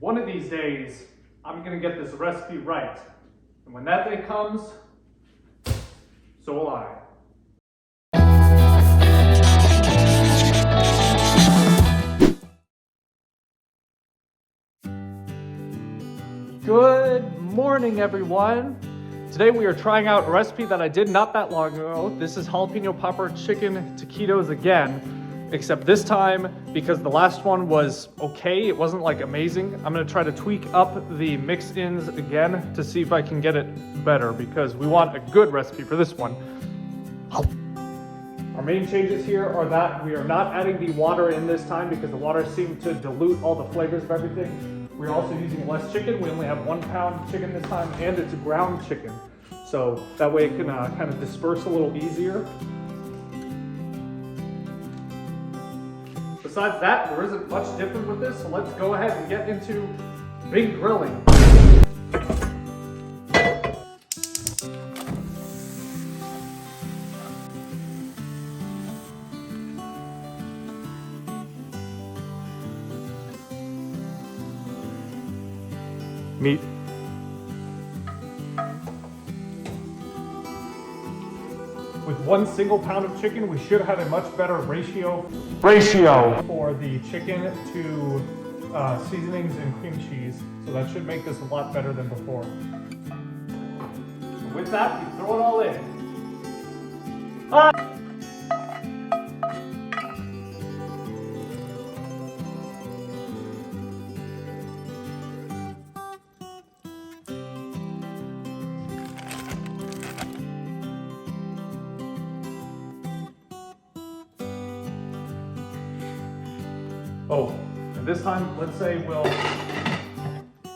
One of these days, I'm gonna get this recipe right. And when that day comes, so will I. Good morning, everyone. Today we are trying out a recipe that I did not that long ago. This is jalapeno popper chicken taquitos again. Except this time, because the last one was okay, it wasn't like amazing, I'm gonna try to tweak up the mix-ins again to see if I can get it better, because we want a good recipe for this one. Our main changes here are that we are not adding the water in this time because the water seemed to dilute all the flavors of everything. We're also using less chicken. We only have 1 pound chicken this time, and it's a ground chicken. So that way it can kind of disperse a little easier. Besides that, there isn't much different with this, so let's go ahead and get into big grilling. Meat. With 1 single pound of chicken, we should have a much better ratio for the chicken to seasonings and cream cheese. So that should make this a lot better than before. So with that, you throw it all in. Oh, and this time, let's say we'll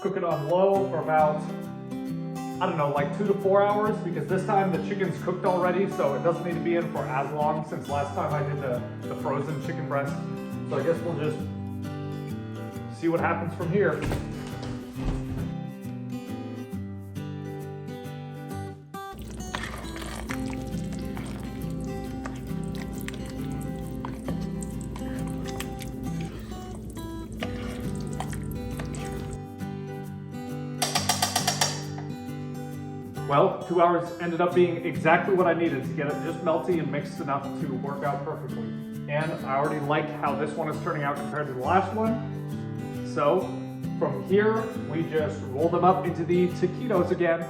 cook it on low for about, I don't know, like 2 to 4 hours, because this time the chicken's cooked already, so it doesn't need to be in for as long, since last time I did the frozen chicken breast. So I guess we'll just see what happens from here. Well, 2 hours ended up being exactly what I needed to get it just melty and mixed enough to work out perfectly. And I already like how this one is turning out compared to the last one. So from here, we just roll them up into the taquitos again.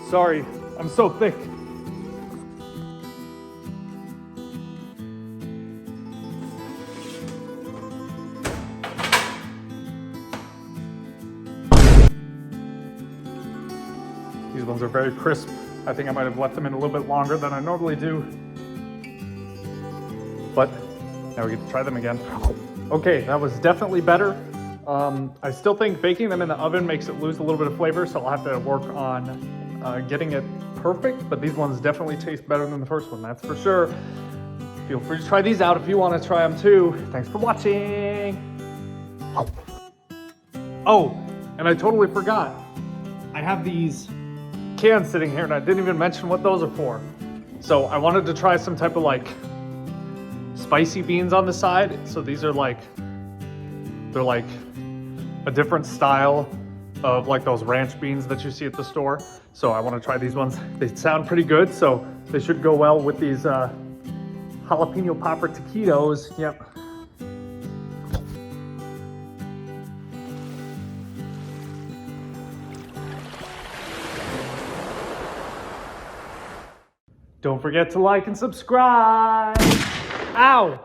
Sorry, I'm so thick. These ones are very crisp. I think I might have left them in a little bit longer than I normally do. But now we get to try them again. Okay, that was definitely better. I still think baking them in the oven makes it lose a little bit of flavor, so I'll have to work on getting it perfect, but these ones definitely taste better than the first one, that's for sure. Feel free to try these out if you want to try them too. Thanks for watching. Oh, and I totally forgot. I have these cans sitting here and I didn't even mention what those are for. So I wanted to try some type of like spicy beans on the side. So these are like, they're like a different style of like those ranch beans that you see at the store. So I want to try these ones. They sound pretty good, so they should go well with these jalapeno popper taquitos. Yep. Don't forget to like and subscribe. Ow!